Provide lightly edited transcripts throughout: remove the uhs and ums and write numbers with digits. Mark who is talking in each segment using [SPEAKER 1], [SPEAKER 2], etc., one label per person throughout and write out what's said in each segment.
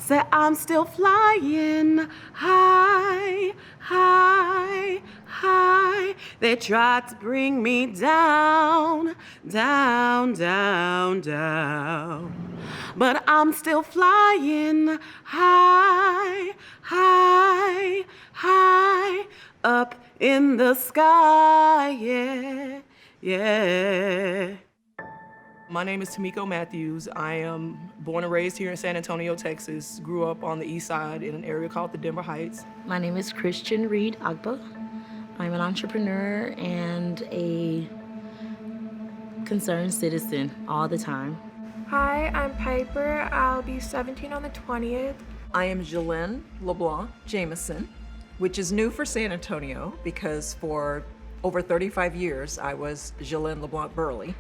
[SPEAKER 1] Say I'm still flying high, high, high. They tried to bring me down, down, down, down. But I'm still flying high, high, high, up in the sky, yeah, yeah.
[SPEAKER 2] My name is Tamiko Matthews. I am born and raised here in San Antonio, Texas. Grew up on the east side in an area called the Denver Heights.
[SPEAKER 3] My name is Christian Reed Agba. I'm an entrepreneur and a concerned citizen all the time.
[SPEAKER 4] Hi, I'm Piper. I'll be 17 on the 20th.
[SPEAKER 5] I am Jolene LeBlanc Jameson, which is new for San Antonio because for over 35 years I was Jolene LeBlanc Burley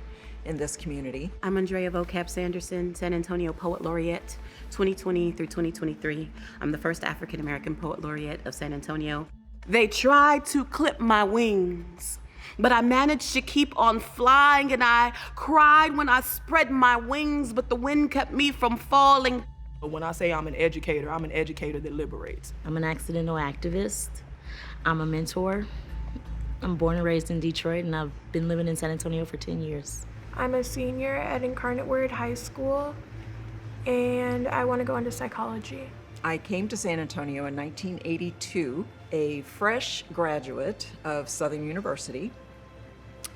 [SPEAKER 5] in this community.
[SPEAKER 1] I'm Andrea Vocab Sanderson, San Antonio Poet Laureate, 2020 through 2023. I'm the first African American Poet Laureate of San Antonio. They tried to clip my wings, but I managed to keep on flying, and I cried when I spread my wings, but the wind kept me from falling.
[SPEAKER 2] When I say I'm an educator that liberates.
[SPEAKER 3] I'm an accidental activist. I'm a mentor. I'm born and raised in Detroit, and I've been living in San Antonio for 10 years.
[SPEAKER 4] I'm a senior at Incarnate Word High School, and I want to go into psychology.
[SPEAKER 5] I came to San Antonio in 1982, a fresh graduate of Southern University.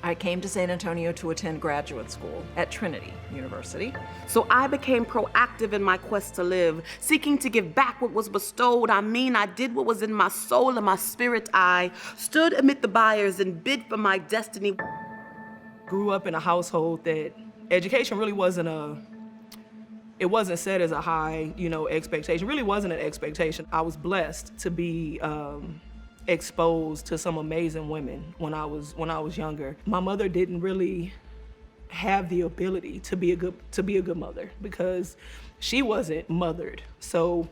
[SPEAKER 5] I came to San Antonio to attend graduate school at Trinity University.
[SPEAKER 1] So I became proactive in my quest to live, seeking to give back what was bestowed. I did what was in my soul and my spirit. I stood amid the buyers and bid for my destiny.
[SPEAKER 2] Grew up in a household that education really wasn't set as a high, expectation. Really wasn't an expectation. I was blessed to be exposed to some amazing women when I was younger. My mother didn't really have the ability to be a good mother because she wasn't mothered. So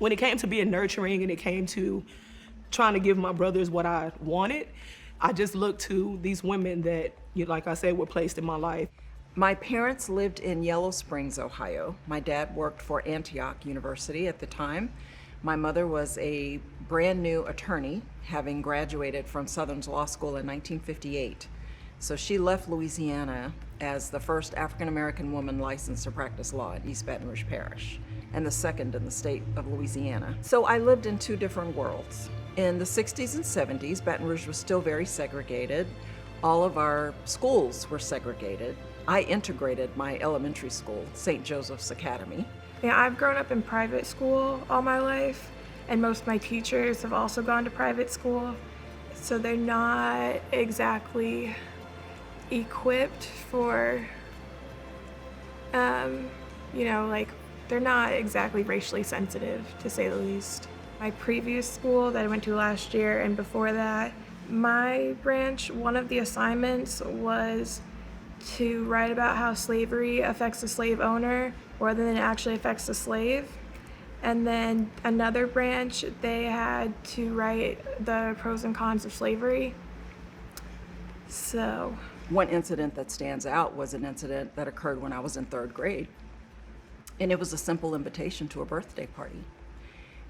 [SPEAKER 2] when it came to being nurturing and it came to trying to give my brothers what I wanted, I just looked to these women that, like I said, were placed in my life.
[SPEAKER 5] My parents lived in Yellow Springs, Ohio. My dad worked for Antioch University at the time. My mother was a brand new attorney, having graduated from Southern's Law School in 1958. So she left Louisiana as the first African-American woman licensed to practice law in East Baton Rouge Parish, and the second in the state of Louisiana. So I lived in two different worlds. In the 60s and 70s, Baton Rouge was still very segregated. All of our schools were segregated. I integrated my elementary school, St. Joseph's Academy.
[SPEAKER 4] Yeah, I've grown up in private school all my life, and most of my teachers have also gone to private school. So they're not exactly equipped for, they're not exactly racially sensitive, to say the least. My previous school that I went to last year and before that, my branch, one of the assignments was to write about how slavery affects the slave owner rather than it actually affects the slave. And then another branch, they had to write the pros and cons of slavery. So
[SPEAKER 5] one incident that stands out was an incident that occurred when I was in third grade. And it was a simple invitation to a birthday party.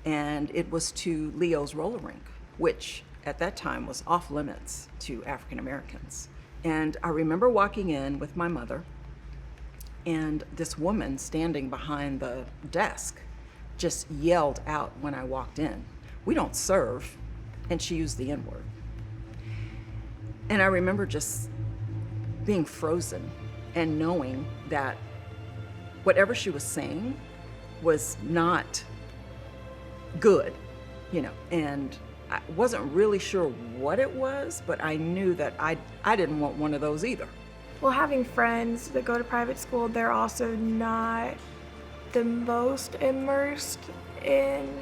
[SPEAKER 5] And it was to Leo's roller rink, which at that time was off limits to African Americans. And I remember walking in with my mother, and this woman standing behind the desk just yelled out when I walked in, "We don't serve," and she used the N-word. And I remember just being frozen and knowing that whatever she was saying was not good, and I wasn't really sure what it was, but I knew that I didn't want one of those either.
[SPEAKER 4] Well, having friends that go to private school, they're also not the most immersed in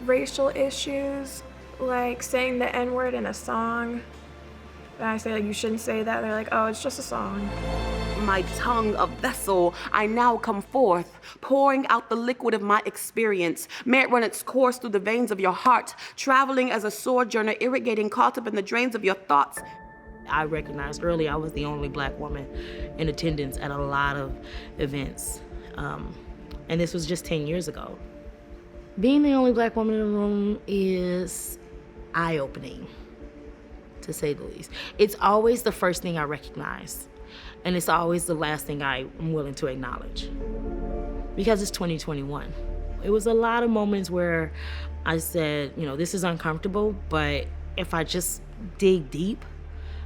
[SPEAKER 4] racial issues, like saying the N-word in a song. And I say, you shouldn't say that. They're like, oh, it's just a song.
[SPEAKER 1] My tongue a vessel, I now come forth, pouring out the liquid of my experience. May it run its course through the veins of your heart, traveling as a sojourner, irrigating, caught up in the drains of your thoughts.
[SPEAKER 3] I recognized early I was the only Black woman in attendance at a lot of events. And this was just 10 years ago. Being the only black woman in the room is eye-opening, to say the least. It's always the first thing I recognize, and it's always the last thing I'm willing to acknowledge, because it's 2021. It was a lot of moments where I said, this is uncomfortable, but if I just dig deep,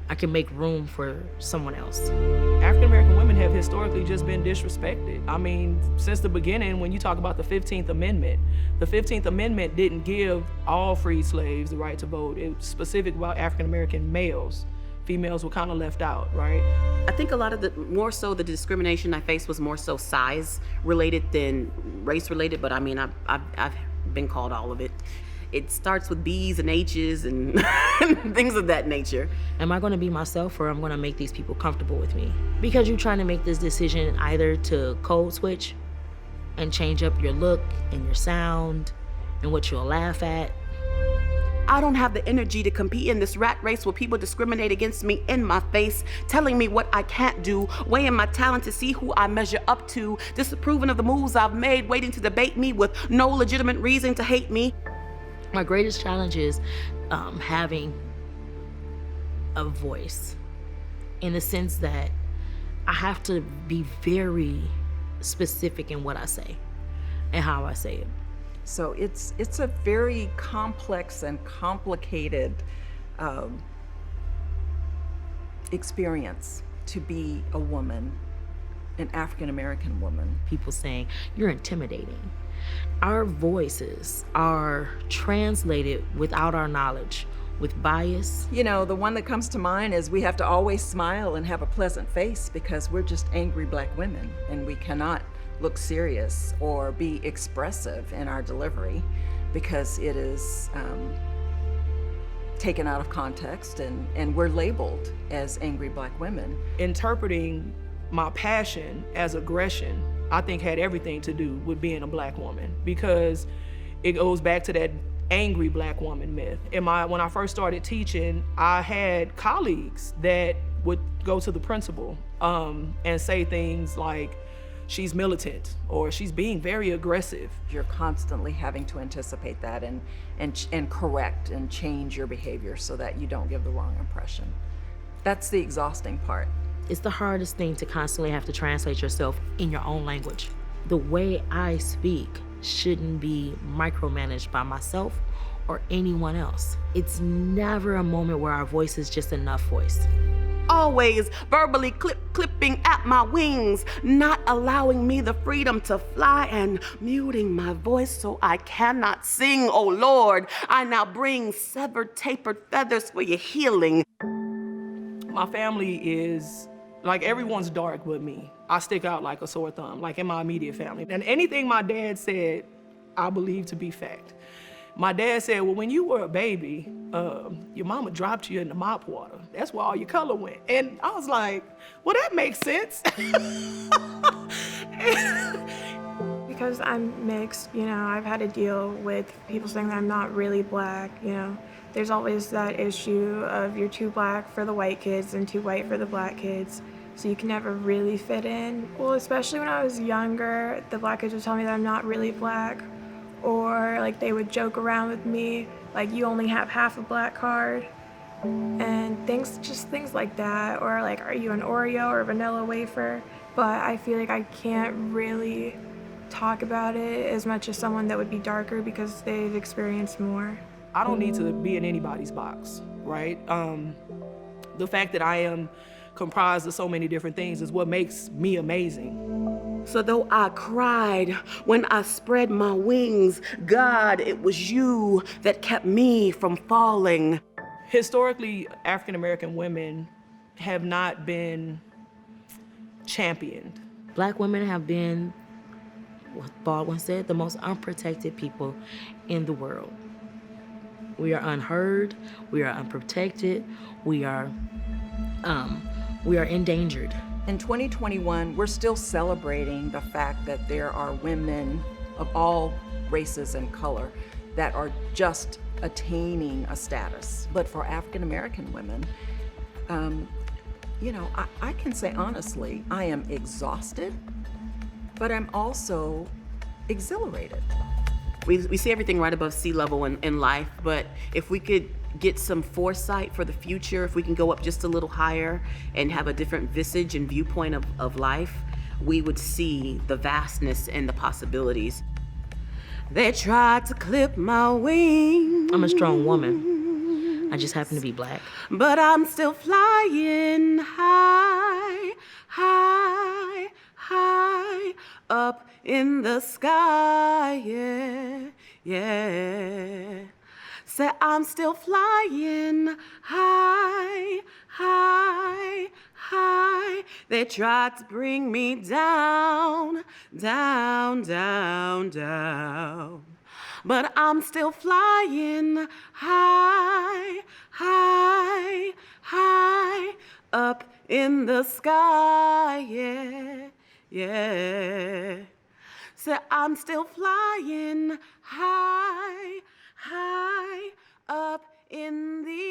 [SPEAKER 3] I can make room for someone else.
[SPEAKER 2] African American women have historically just been disrespected. I mean, since the beginning, when you talk about the 15th Amendment didn't give all freed slaves the right to vote. It was specific about African American males. Females were kind of left out, right?
[SPEAKER 1] I think a lot of more so the discrimination I faced was more so size related than race related, but I mean, I've been called all of it. It starts with B's and H's and things of that nature.
[SPEAKER 3] Am I gonna be myself, or am I gonna make these people comfortable with me? Because you're trying to make this decision either to code switch and change up your look and your sound and what you'll laugh at.
[SPEAKER 1] I don't have the energy to compete in this rat race where people discriminate against me in my face, telling me what I can't do, weighing my talent to see who I measure up to, disapproving of the moves I've made, waiting to debate me with no legitimate reason to hate me.
[SPEAKER 3] My greatest challenge is having a voice, in the sense that I have to be very specific in what I say and how I say it.
[SPEAKER 5] So it's a very complex and complicated experience to be a woman, an African American woman.
[SPEAKER 3] People saying, you're intimidating. Our voices are translated without our knowledge, with bias.
[SPEAKER 5] The one that comes to mind is we have to always smile and have a pleasant face because we're just angry black women, and we cannot look serious or be expressive in our delivery because it is taken out of context, and we're labeled as angry black women.
[SPEAKER 2] Interpreting my passion as aggression, I think, had everything to do with being a black woman, because it goes back to that angry black woman myth. When I first started teaching, I had colleagues that would go to the principal and say things like, she's militant, or she's being very aggressive.
[SPEAKER 5] You're constantly having to anticipate that and correct and change your behavior so that you don't give the wrong impression. That's the exhausting part.
[SPEAKER 3] It's the hardest thing to constantly have to translate yourself in your own language. The way I speak shouldn't be micromanaged by myself or anyone else. It's never a moment where our voice is just enough voice.
[SPEAKER 1] Always verbally clipping at my wings, not allowing me the freedom to fly, and muting my voice so I cannot sing. Oh Lord, I now bring severed, tapered feathers for your healing.
[SPEAKER 2] My family is, like, everyone's dark but me. I stick out like a sore thumb, like in my immediate family. And anything my dad said, I believe to be fact. My dad said, well, when you were a baby, your mama dropped you in the mop water. That's where all your color went. And I was like, well, that makes sense.
[SPEAKER 4] Because I'm mixed, I've had to deal with people saying that I'm not really black, There's always that issue of you're too black for the white kids and too white for the black kids, so you can never really fit in. Well, especially when I was younger, the black kids would tell me that I'm not really black, or like they would joke around with me, like you only have half a black card, and things like that, or like, are you an Oreo or vanilla wafer? But I feel like I can't really talk about it as much as someone that would be darker because they've experienced more.
[SPEAKER 2] I don't need to be in anybody's box, right? The fact that I am comprised of so many different things is what makes me amazing.
[SPEAKER 1] So though I cried when I spread my wings, God, it was you that kept me from falling.
[SPEAKER 2] Historically, African American women have not been championed.
[SPEAKER 3] Black women have been, what Baldwin said, the most unprotected people in the world. We are unheard, we are unprotected, we are endangered.
[SPEAKER 5] In 2021, we're still celebrating the fact that there are women of all races and color that are just attaining a status. But for African American women, I can say honestly, I am exhausted, but I'm also exhilarated.
[SPEAKER 1] We see everything right above sea level in life, but if we could get some foresight for the future, if we can go up just a little higher and have a different visage and viewpoint of life, we would see the vastness and the possibilities. They tried to clip my wings.
[SPEAKER 3] I'm a strong woman. I just happen to be black.
[SPEAKER 1] But I'm still flying high, high, high up in the sky, yeah, yeah. Say I'm still flying high, high, high. They tried to bring me down, down, down, down. But I'm still flying high, high, high up in the sky, yeah, yeah. So I'm still flying high, high up in the